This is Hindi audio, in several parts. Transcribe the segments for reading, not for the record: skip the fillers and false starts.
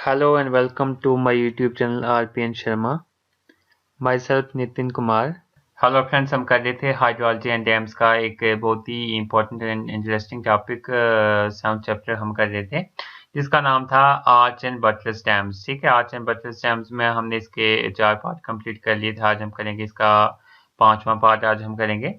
Hello and welcome to my YouTube channel RPN Sharma. Myself Nitin Kumar. Hello friends, हम कर रहे थे हाइड्रोलॉजी एंड डैम्स का एक बहुत ही important and interesting topic sound chapter हम कर रहे थे जिसका नाम था आर्च एंड बटरस डैम्स। ठीक है, आर्च एंड बटरस डैम्स में हमने इसके 4 पार्ट कंप्लीट कर लिए थे। आज हम करेंगे इसका 5वां पार्ट। आज हम करेंगे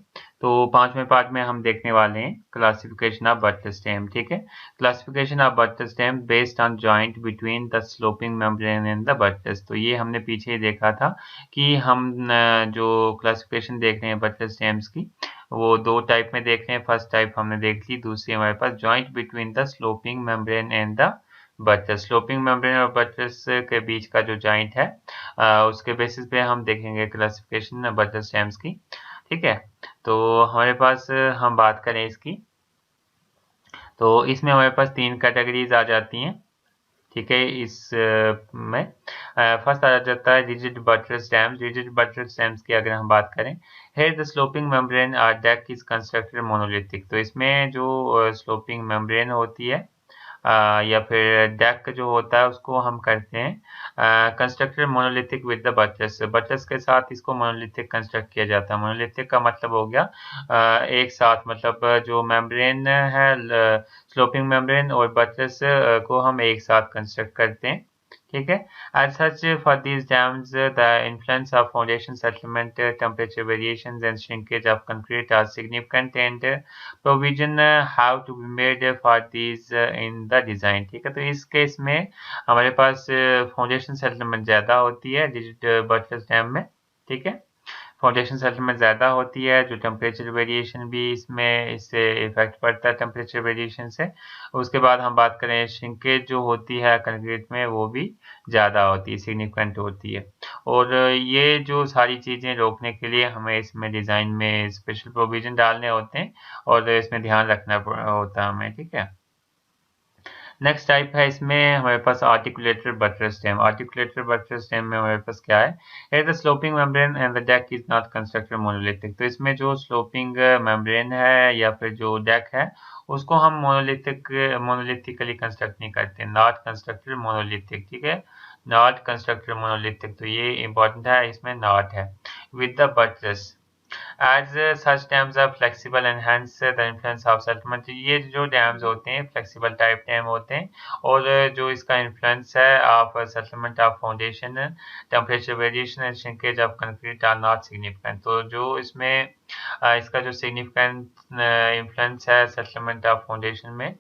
तो 5वें पार्ट में हम देखने वाले हैं क्लासिफिकेशन ऑफ बटरस डैम। ठीक है, classification of buttress dam based on joint between the sloping membrane and the buttress. तो ये हमने पीछे ही देखा था कि हम जो क्लासिफिकेशन देख रहे हैं बटरस डैम्स की वो 2 टाइप में देख रहे हैं। फर्स्ट टाइप हमने देख ली, दूसरी हमारे पास joint between the sloping membrane and the buttress. Sloping membrane और बटरस के बीच का जो जॉइंट है उसके बेसिस पे हम देखेंगे क्लासिफिकेशन बटरस डैम्स की। ठीक है, तो हमारे पास हम बात करें इसकी तो इसमें हमारे पास 3 कैटेगरीज आ जाती हैं। ठीक है, में फर्स्ट आ जाता है rigid buttress dams. Rigid buttress dams की अगर हम बात करें, here the sloping membrane or deck is constructed monolithic. तो इसमें जो स्लोपिंग मेम्ब्रेन होती है या फिर डेक जो होता है उसको हम करते हैं constructed monolithic with the buttress. Buttress के साथ इसको मोनोलिथिक कंस्ट्रक्ट किया जाता है। मोनोलिथिक का मतलब हो गया एक साथ, मतलब जो मेम्ब्रेन है स्लोपिंग मेम्ब्रेन और बटरस को हम एक साथ कंस्ट्रक्ट करते हैं। ठीक है, as such for these dams the influence of foundation settlement, temperature variations and shrinkage of concrete are significant and provision have to be made for these in the design। ठीक है, तो इस केस में हमारे पास फाउंडेशन सेटलमेंट ज़्यादा होती है रिजिड बटरस डैम में। ठीक है, फाउंडेशन सेटलमेंट ज़्यादा होती है, जो टेम्परेचर वेरिएशन भी इससे इफेक्ट पड़ता है टेम्परेचर वेरिएशन से। उसके बाद हम बात करें श्रिंकेज जो होती है कंक्रीट में वो भी ज़्यादा होती है, सिग्निफिकेंट होती है। और ये जो सारी चीज़ें रोकने के लिए हमें इसमें डिज़ाइन में स्पेशल प्रोविज़न डालने होते हैं और इसमें ध्यान रखना होता है हमें। ठीक है, नेक्स्ट टाइप है इसमें हमारे पास articulated buttress dam. Articulated buttress dam में हमारे पास क्या है, here the sloping membrane and the deck is not constructed monolithic। तो इसमें जो स्लोपिंग मेम्ब्रेन है या फिर जो डेक है उसको हम मोनोलिथिकली कंस्ट्रक्ट नहीं करते, नॉट कंस्ट्रक्टेड मोनोलिथिक। ठीक है, नॉट कंस्ट्रक्टेड मोनोलिथिक, तो ये इंपॉर्टेंट है, इसमें नॉट है with the buttress. As such dams are flexible and hence the influence of settlement। ये जो डैम्स होते हैं फ्लेक्सिबल टाइप डैम होते हैं और जो इसका इन्फ्लुएंस है of settlement of foundation, temperature variation and shrinkage of concrete are not significant. तो जो इसमें इसका जो सिग्निफिकेंट इन्फ्लुएंस है सेटलमेंट ऑफ फाउंडेशन में,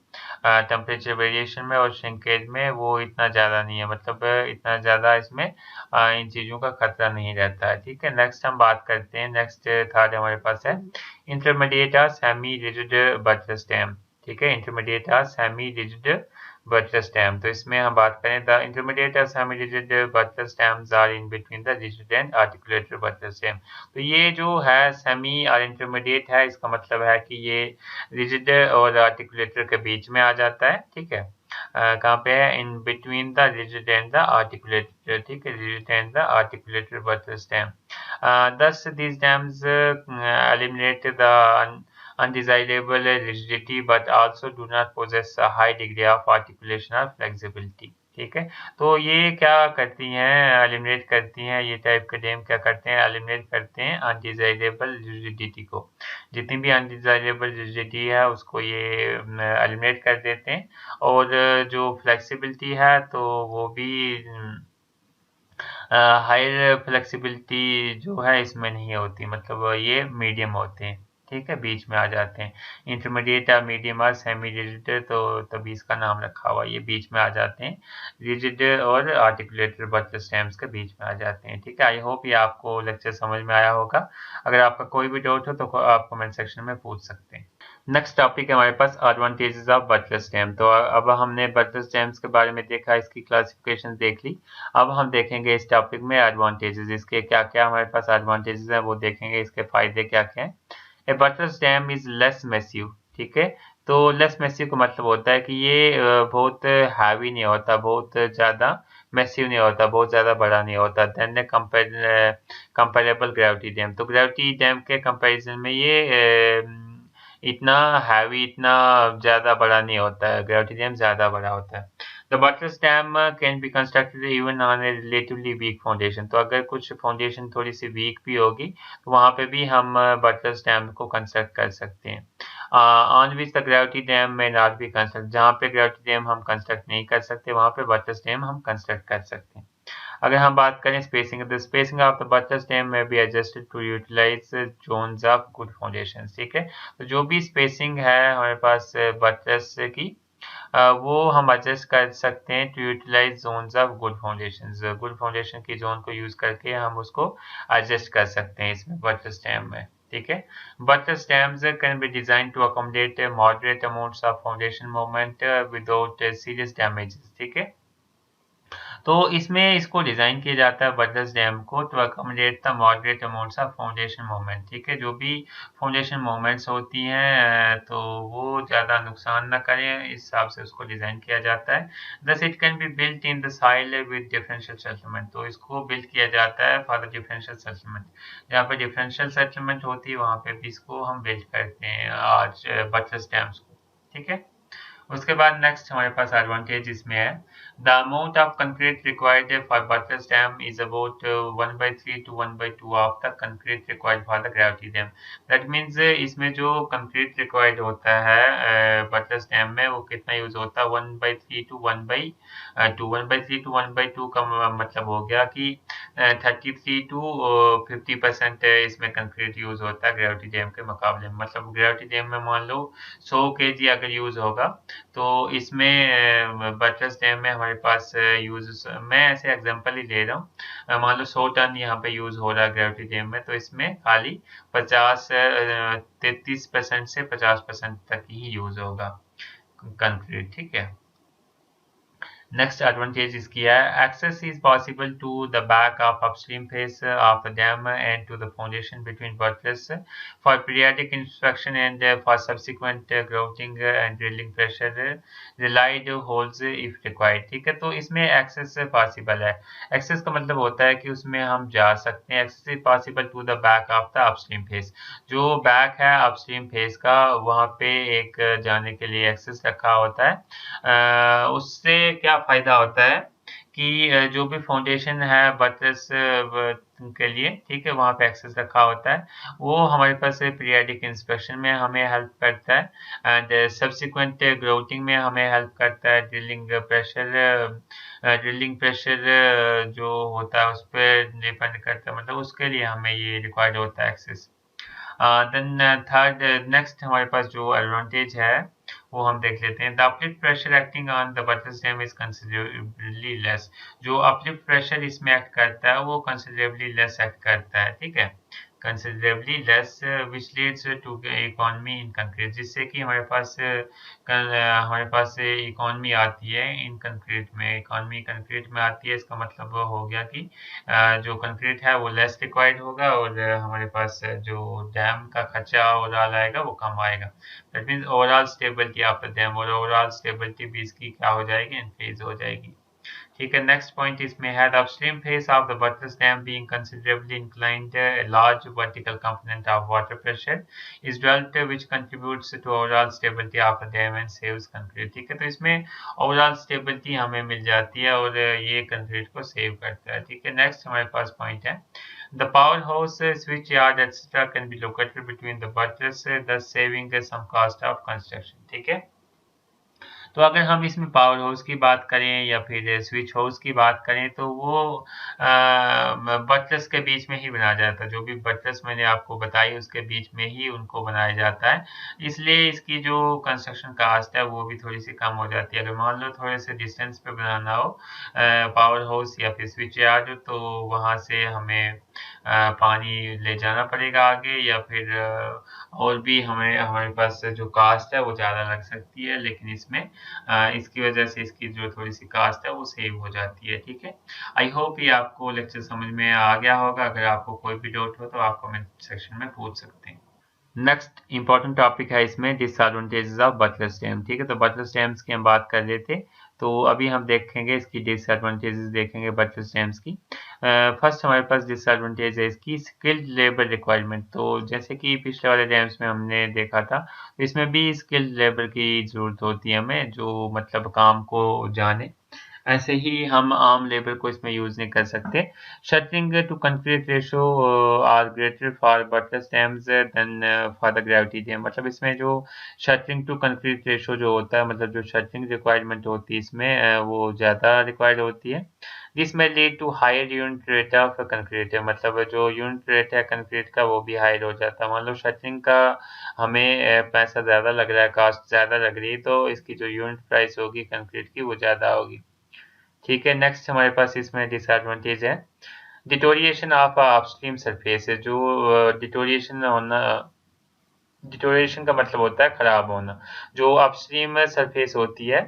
टेम्परेचर वेरिएशन में और श्रिंकेज में, वो इतना ज़्यादा नहीं है, मतलब इतना ज़्यादा इसमें इन चीज़ों का खतरा नहीं रहता है। ठीक है, नेक्स्ट हम बात करते हैं, नेक्स्ट थर्ड हमारे पास है इंटरमीडिएट और सेमी रिजिड बटरस डैम। ठीक है, इंटरमीडिएट और सेमी रिजिड बटरस डैम। तो इसमें हम बात करें द इंटरमीडिएट और semi rigid buttress dams are in between the rigid and articulated buttress dam. तो ये जो है सेमी और इंटरमीडिएट है, इसका मतलब है कि ये रिजिड और आर्टिकुलेटेड के बीच में आ जाता है। ठीक है, कहाँ पे है, इन between the rigid and the articulated. ठीक है, rigid and the articulated buttress dam. thus these dams eliminate the undesirable rigidity but also do not possess a high degree of articulation or flexibility। ठीक है, तो ये क्या करती हैं, एलिमिनेट करती हैं, ये टाइप के डैम क्या करते हैं, एलिमिनेट करते हैं अनडिजायरेबल रिजिडिटी को। जितनी भी अनडिजायरेबल रिजिडिटी है उसको ये एलिमिनेट कर देते हैं और जो फ्लेक्सिबिलिटी है तो वो भी हायर फ्लेक्सिबिलिटी जो है इसमें नहीं होती, मतलब ये मीडियम होते हैं। ठीक है, बीच में आ जाते हैं, इंटरमीडिएट या मीडियम और सेमी रिजिड, तो तभी इसका नाम रखा हुआ, ये बीच में आ जाते हैं, रिजिड और आर्टिकुलेटेड बटरस डैम्स के बीच में आ जाते हैं। ठीक है, आई होप ये आपको लेक्चर समझ में आया होगा। अगर आपका कोई भी डाउट हो तो आप कमेंट सेक्शन में पूछ सकते हैं। नेक्स्ट टॉपिक है हमारे पास एडवांटेजेस ऑफ बटरस डैम। तो अब हमने बटरस डैम्स के बारे में देखा, इसकी क्लासिफिकेशन देख ली। अब हम देखेंगे इस टॉपिक में एडवांटेजेस, इसके क्या क्या हमारे पास एडवांटेजेस हैं वो देखेंगे, इसके फायदे क्या क्या हैं। A buttress dam is less massive. ठीक है, तो लेस मैसिव का मतलब होता है कि ये बहुत हैवी नहीं होता, बहुत ज़्यादा मैसिव नहीं होता, बहुत ज़्यादा बड़ा नहीं होता देन कंपेरेबल ग्रेविटी डैम। तो ग्रेविटी डैम के कंपैरिजन में ये इतना हैवी, इतना ज़्यादा बड़ा नहीं होता है, ग्रेविटी डैम ज़्यादा बड़ा होता है। The butterfly dam can be constructed even on a relatively weak foundation. तो अगर कुछ फाउंडेशन थोड़ी सी वीक भी होगी तो वहाँ पे भी हम बटरफ्लाई डैम को कंस्ट्रक्ट कर सकते हैं। On which the gravity dam में नॉट बी कंस्ट्रक्ट, जहाँ पे ग्रेविटी डैम हम कंस्ट्रक्ट नहीं कर सकते वहाँ पे बटरफ्लाई डैम हम कंस्ट्रक्ट कर सकते हैं। अगर हम बात करें spacing, the spacing of the butterfly dam में be adjusted to utilize zones of good foundation. ठीक है, तो जो भी स्पेसिंग है हमारे पास बटरफ्लाई की वो हम एडजस्ट कर सकते हैं to utilize zones of good foundation. Good foundation की जोन को यूज करके हम उसको एडजस्ट कर सकते हैं इसमें बटरफ्लाई डैम में। ठीक है, butterfly dams can be design to accommodate moderate amounts of foundation movement without serious damages. ठीक है, तो इसमें इसको डिज़ाइन किया जाता है बटरफ्लाई डैम को to accommodate the moderate amounts of foundation movement. ठीक है, जो भी फाउंडेशन मूवमेंट्स होती हैं तो वो ज़्यादा नुकसान ना करें, इस हिसाब से उसको डिज़ाइन किया जाता है। Thus it can be built in the soil with differential settlement. तो इसको बिल्ड किया जाता है फॉर द डिफरेंशियल सेटलमेंट, जहाँ पे डिफरेंशियल सेटलमेंट होती है वहाँ पे भी इसको हम बिल्ड करते हैं आज बटरफ्लाई डैम्स को। ठीक है, उसके बाद नेक्स्ट हमारे पास एडवांटेज इसमें है, the amount of concrete required for butterfly dam is about 1/3 to 1/2 of the concrete required for the gravity dam. That means इसमें जो कंक्रीट रिक्वायर्ड होता है बटरफ्लाई डैम में वो कितना यूज होता है, 1/3 to 1/2। 1/3 to 1/2 का मतलब हो गया कि 33 to 50% इसमें कंक्रीट यूज होता है ग्रेविटी डैम के मुकाबले में। मतलब ग्रेविटी डैम में मान लो 100 kg अगर यूज होगा तो इसमें बटरफ्लाई डैम में हमारे पास यूज, मैं ऐसे एग्जांपल ही ले रहा हूँ, मान लो 100 टन यहाँ पे यूज हो रहा है ग्रेविटी डैम में, तो इसमें खाली 33% से 50% तक ही यूज होगा कंक्रीट। ठीक है, नेक्स्ट एडवांटेज इसकी है, access is possible to the back of upstream face of the dam and to the foundation between butterflies for periodic inspection and for subsequent grouting and drilling pressure relied holes if required. ठीक है, तो इसमें एक्सेस पॉसिबल है। एक्सेस का मतलब होता है कि उसमें हम जा सकते हैं, access is possible to the back of the upstream face. जो बैक है अपस्ट्रीम फेस का वहाँ पे एक जाने के लिए एक्सेस रखा होता है। उससे क्या फ़ायदा होता है कि जो भी फाउंडेशन है बटरफ्लाई के लिए, ठीक है, वहाँ पे एक्सेस रखा होता है, वो हमारे पास पीरियडिक इंस्पेक्शन में हमें हेल्प करता है एंड सब्सिक्वेंट ग्राउटिंग में हमें हेल्प करता है। ड्रिलिंग प्रेशर जो होता है उस पर डिपेंड करता है, मतलब उसके लिए हमें ये रिक्वायर्ड होता है एक्सेस। देन थर्ड नेक्स्ट हमारे पास जो एडवांटेज है वो हम देख लेते हैं, the uplift pressure acting on the butterfly dam is considerably less. जो अपलिफ्ट प्रेशर इसमें एक्ट करता है वो कंसिडरेबली लेस एक्ट करता है। ठीक है, considerably less which leads to economy in concrete, जिससे कि हमारे पास इकोनॉमी आती है इन कंक्रीट में, इकोनॉमी कंक्रीट में आती है। इसका मतलब हो गया कि जो कंक्रीट है वो लेस रिक्वायर्ड होगा और हमारे पास जो डैम का खर्चा ओवरऑल आएगा वो कम आएगा। That means overall stability of the dam, और ओवरऑल स्टेबिलिटी भी इसकी क्या हो जाएगी, इंक्रीज हो जाएगी। ठीक है, नेक्स्ट पॉइंट इसमें है, the upstream face of the butterfly dam being considerably inclined, a large vertical component of water pressure is developed which contributes to overall stability of the dam and saves concrete। ठीक है, तो इसमें ओवरऑल स्टेबिलिटी हमें मिल जाती है और ये कंक्रीट को सेव करता है। ठीक है, नेक्स्ट हमारे पास पॉइंट है, the powerhouse, switchyard etc. can be located between the buttresses, thus saving some cost of construction। ठीक है, तो अगर हम इसमें पावर हाउस की बात करें या फिर स्विच हाउस की बात करें तो वो बटरस के बीच में ही बनाया जाता है। जो भी बटरस मैंने आपको बताई उसके बीच में ही उनको बनाया जाता है, इसलिए इसकी जो कंस्ट्रक्शन कास्ट है वो भी थोड़ी सी कम हो जाती है। अगर मान लो थोड़े से डिस्टेंस पे बनाना हो पावर हाउस या फिर स्विच यार्ड, तो वहाँ से हमें पानी ले जाना पड़ेगा आगे, या फिर और भी हमारे पास जो कास्ट है वो ज़्यादा लग सकती है, लेकिन इसमें इसकी वजह से इसकी जो थोड़ी सी कास्ट है वो सेव हो जाती है। ठीक है, आई होप ये आपको लेक्चर समझ में आ गया होगा। अगर आपको कोई भी डाउट हो तो आप कमेंट सेक्शन में पूछ सकते हैं। नेक्स्ट इंपॉर्टेंट टॉपिक है इसमें डिसएडवांटेजेस ऑफ बटरफ्लाई डैम। ठीक है, तो बटरफ्लाई डैम्स की हम बात कर रहे थे, तो अभी हम देखेंगे इसकी डिसएडवांटेजेस देखेंगे बटरफ्लाई डैम्स की। फर्स्ट हमारे पास डिसएडवांटेज है इसकी स्किल्ड लेबर रिक्वायरमेंट। तो जैसे कि पिछले वाले डैम्स में हमने देखा था, इसमें भी स्किल्ड लेबर की ज़रूरत होती है हमें, जो मतलब काम को जाने। ऐसे ही हम आम लेबर को इसमें यूज़ नहीं कर सकते। Shuttering to concrete ratio are greater for butterfly dams than for the gravity dam. मतलब इसमें जो शटरिंग टू कंक्रीट रेशो जो होता है, मतलब जो शटरिंग रिक्वायरमेंट होती है इसमें वो ज़्यादा रिक्वायर्ड होती है। This may lead to higher unit rate of concrete. मतलब जो यूनिट रेट है कंक्रीट का वो भी हायर हो जाता है। मान लो शटरिंग का हमें पैसा ज़्यादा लग रहा है, कॉस्ट ज़्यादा लग रही है, तो इसकी जो यूनिट प्राइस होगी कंक्रीट की वो ज़्यादा होगी। ठीक है, नेक्स्ट हमारे पास इसमें डिसएडवांटेज है डिटोरिएशन ऑफ अपस्ट्रीम सरफेस। जो डिटोरिएशन होना, डिटोरिएशन का मतलब होता है खराब होना। जो अपस्ट्रीम सरफेस होती है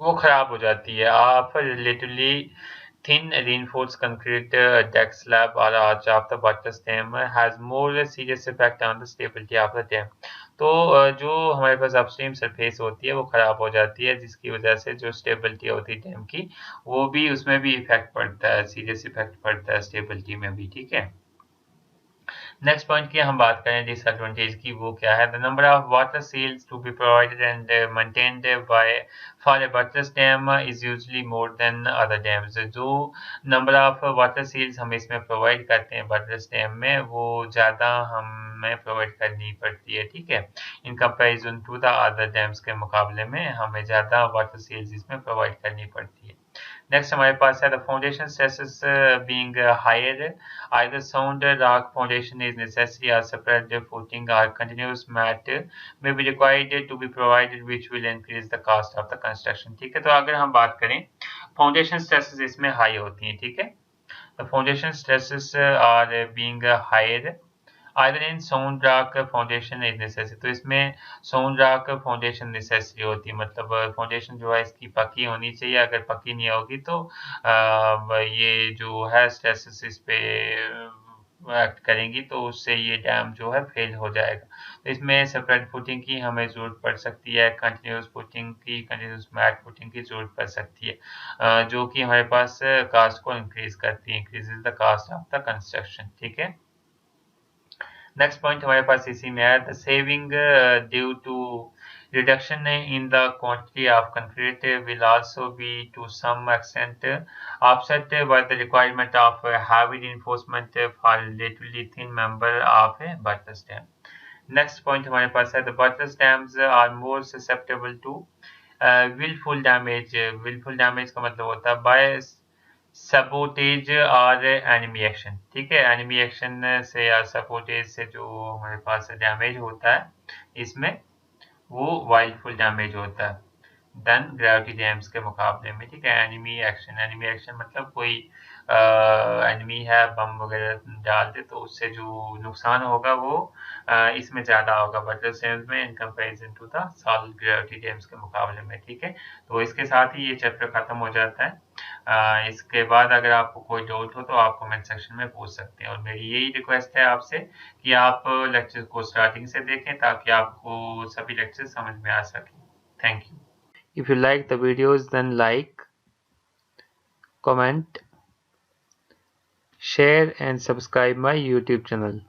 वो खराब हो जाती है। आप relatively thin reinforced concrete deck slab or arch of the water stem has more serious effect on the stability of the dam। तो जो हमारे पास अपस्ट्रीम सरफेस होती है वो खराब हो जाती है, जिसकी वजह से जो स्टेबिलिटी होती है डैम की वो भी, उसमें भी इफेक्ट पड़ता है, सीरियस इफेक्ट पड़ता है स्टेबिलिटी में भी। ठीक है, नेक्स्ट पॉइंट की हम बात करें डिसएडवांटेज की, वो क्या है? The number of water seals to be provided and maintained by for a butterfly dam is usually more than other dams. जो नंबर ऑफ वाटर सील्स हम इसमें प्रोवाइड करते हैं बटरफ्लाई डैम में, वो ज़्यादा हमें प्रोवाइड करनी पड़ती है। ठीक है, in comparison to the other dams के मुकाबले में हमें ज़्यादा वाटर सील्स इसमें प्रोवाइड करनी पड़ती है। नेक्स्ट हमारे पास है the foundation stresses being higher, either sound rock foundation is necessary or separate footing or continuous mat may be required to be provided, which will increase the cost of the construction। ठीक है, तो अगर हम बात करें फाउंडेशन स्ट्रेसेस इसमें हाई होती हैं। ठीक है, the foundation stresses are being higher either in sound rock foundation is necessary. तो इसमें साउंड रॉक फाउंडेशन नेसेसरी होती है, मतलब फाउंडेशन जो है इसकी पक्की होनी चाहिए। अगर पक्की नहीं होगी तो ये जो है स्ट्रेसेस इस पे एक्ट करेंगी, तो उससे ये डैम जो है फेल हो जाएगा। तो इसमें सेपरेट फुटिंग की हमें ज़रूरत पड़ सकती है, कंटिन्यूस फुटिंग की, कंटिन्यूस मैट फुटिंग की ज़रूरत पड़ सकती है, जो कि हमारे पास कास्ट को इंक्रीज करती है, increases the cost of the construction. ठीक है, नेक्स्ट पॉइंट हमारे पास इसी में है the saving due to reduction in the quantity of concrete will also be to some extent offset by the requirement of heavy reinforcement for relatively thin member of a buttress dam। Next point हमारे पास है the butterfly dams are more susceptible to wilful damage. Wilful damage का मतलब होता है बाय सबोटेज और एनिमी एक्शन। ठीक है, एनिमी एक्शन से या सबोटेज से जो हमारे पास डैमेज होता है इसमें, वो वाइल्डफुल डैमेज होता है देन ग्रेविटी डैम्स के मुकाबले में। ठीक है, एनिमी एक्शन, एनिमी एक्शन मतलब कोई एनिमी है बम वगैरह डाल दे तो उससे जो नुकसान होगा वो इसमें ज़्यादा होगा बटरफ्लाई डैम्स में in comparison to the solid gravity dams के मुकाबले में। ठीक है, तो इसके साथ ही ये चैप्टर खत्म हो जाता है। इसके बाद अगर आपको कोई डाउट हो तो आप कमेंट सेक्शन में पूछ सकते हैं, और मेरी यही रिक्वेस्ट है आपसे कि आप लेक्चर को स्टार्टिंग से देखें ताकि आपको सभी लेक्चर समझ में आ सके। Thank you. If you like the videos, then like, comment, share and subscribe my YouTube channel.